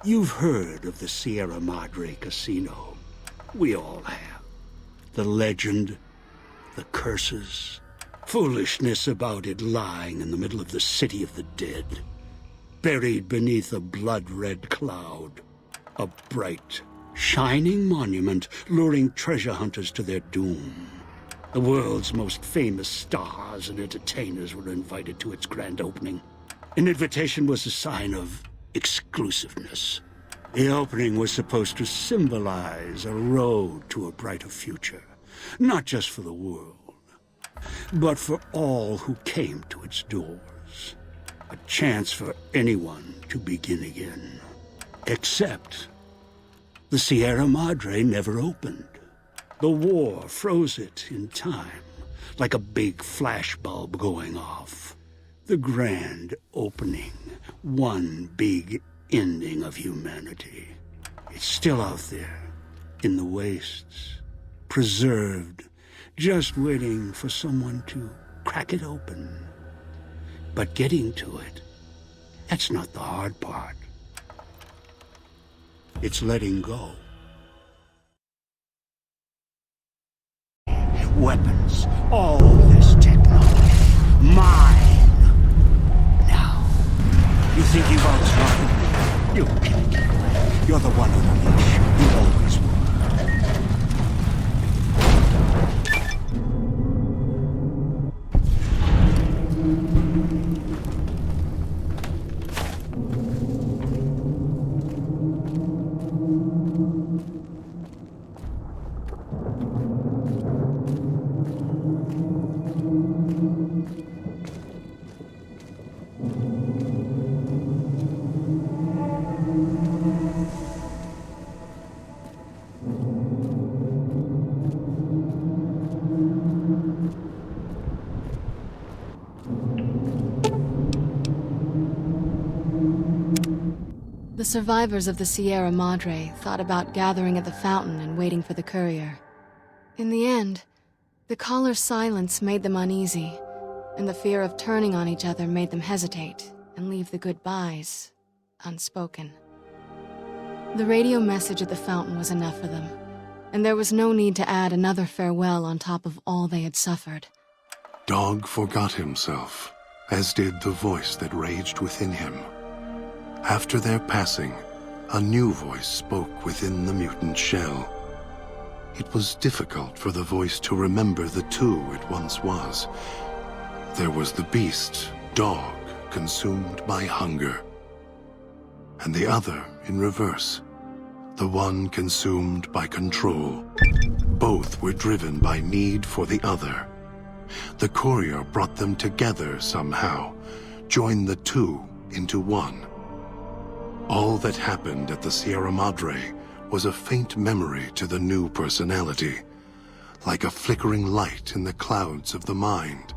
You've heard of the Sierra Madre Casino. We all have. The legend, the curses, foolishness about it lying in the middle of the city of the dead, buried beneath a blood-red cloud. A bright, shining monument luring treasure hunters to their doom. The world's most famous stars and entertainers were invited to its grand opening. An invitation was a sign of exclusiveness. The opening was supposed to symbolize a road to a brighter future, not just for the world, but for all who came to its doors. A chance for anyone to begin again. Except the Sierra Madre never opened. The war froze it in time, like a big flashbulb going off. The grand opening, one big ending of humanity. It's still out there, in the wastes, preserved, just waiting for someone to crack it open. But getting to it, that's not the hard part. It's letting go. Weapons, all this technology, mine. Now, you think you've outsmarted me? You can't get away. You're the one on the leash. You always were. The survivors of the Sierra Madre thought about gathering at the fountain and waiting for the courier. In the end, the caller's silence made them uneasy, and the fear of turning on each other made them hesitate and leave the goodbyes unspoken. The radio message at the fountain was enough for them, and there was no need to add another farewell on top of all they had suffered. Dog forgot himself, as did the voice that raged within him. After their passing, a new voice spoke within the mutant shell. It was difficult for the voice to remember the two it once was. There was the beast, Dog, consumed by hunger. And the other in reverse, the one consumed by control. Both were driven by need for the other. The courier brought them together somehow, joined the two into one. All that happened at the Sierra Madre was a faint memory to the new personality, like a flickering light in the clouds of the mind.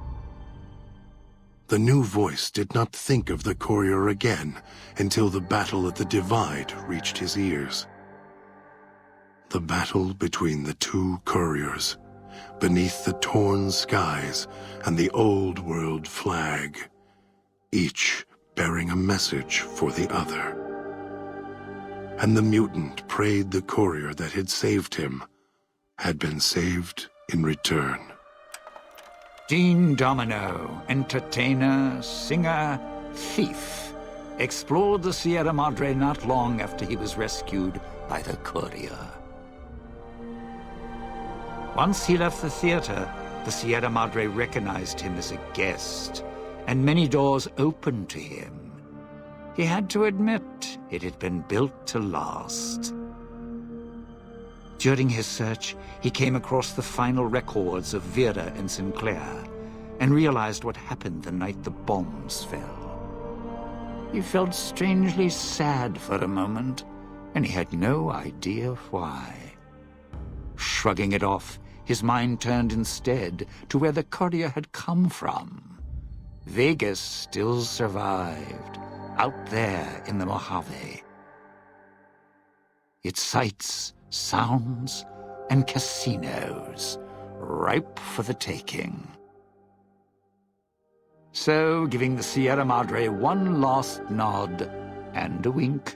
The new voice did not think of the courier again until the battle at the Divide reached his ears. The battle between the two couriers, beneath the torn skies and the old world flag, each bearing a message for the other. And the mutant prayed the courier that had saved him had been saved in return. Dean Domino, entertainer, singer, thief, explored the Sierra Madre not long after he was rescued by the courier. Once he left the theater, the Sierra Madre recognized him as a guest, and many doors opened to him. He had to admit it had been built to last. During his search, he came across the final records of Vera and Sinclair, and realized what happened the night the bombs fell. He felt strangely sad for a moment, and he had no idea why. Shrugging it off, his mind turned instead to where the courier had come from. Vegas still survived, out there in the Mojave. Its sights, sounds, and casinos, ripe for the taking. So, giving the Sierra Madre one last nod and a wink,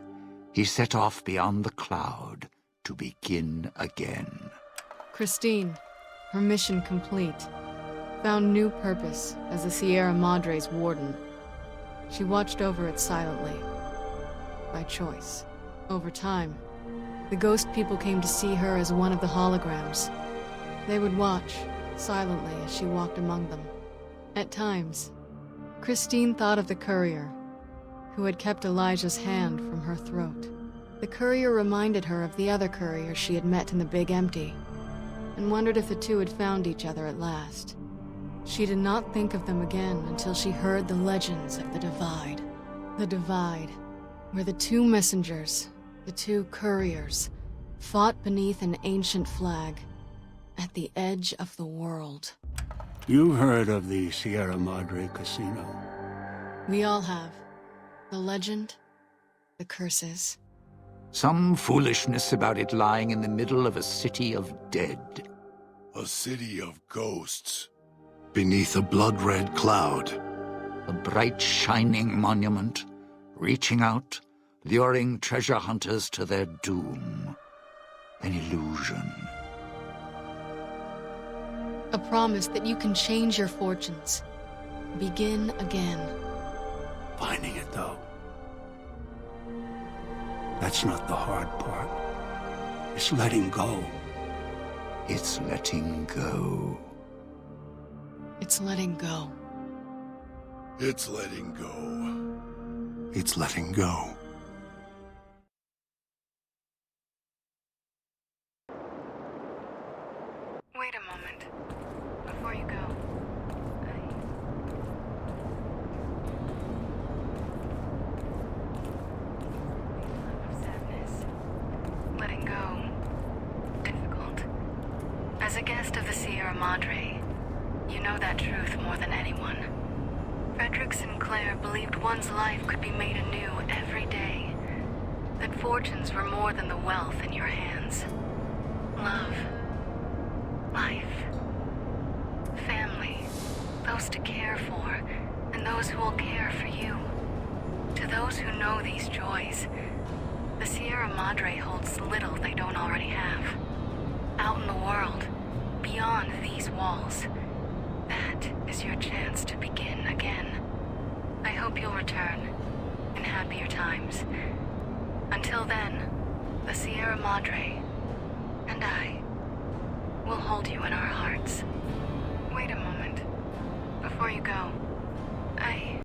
he set off beyond the cloud to begin again. Christine, her mission complete, found new purpose as the Sierra Madre's warden. She watched over it silently, by choice. Over time, the ghost people came to see her as one of the holograms. They would watch, silently, as she walked among them. At times, Christine thought of the courier, who had kept Elijah's hand from her throat. The courier reminded her of the other courier she had met in the Big Empty, and wondered if the two had found each other at last. She did not think of them again until she heard the legends of the Divide. The Divide, where the two messengers, the two couriers, fought beneath an ancient flag, at the edge of the world. You heard of the Sierra Madre Casino? We all have. The legend, the curses. Some foolishness about it lying in the middle of a city of dead. A city of ghosts. Beneath a blood-red cloud. A bright, shining monument, reaching out, luring treasure hunters to their doom. An illusion. A promise that you can change your fortunes. Begin again. Finding it, though. That's not the hard part. It's letting go. It's letting go. It's letting go. It's letting go. It's letting go. Wait a moment. Before you go, sadness. Letting go. Difficult. As a guest of the Sierra Madre, you know that truth more than anyone. Frederick Sinclair believed one's life could be made anew every day. That fortunes were more than the wealth in your hands. Love. Life. Family. Those to care for, and those who will care for you. To those who know these joys, the Sierra Madre holds little they don't already have. Out in the world, beyond these walls, that is your chance to begin again. I hope you'll return, in happier times. Until then, the Sierra Madre, and I, will hold you in our hearts. Wait a moment. Before you go,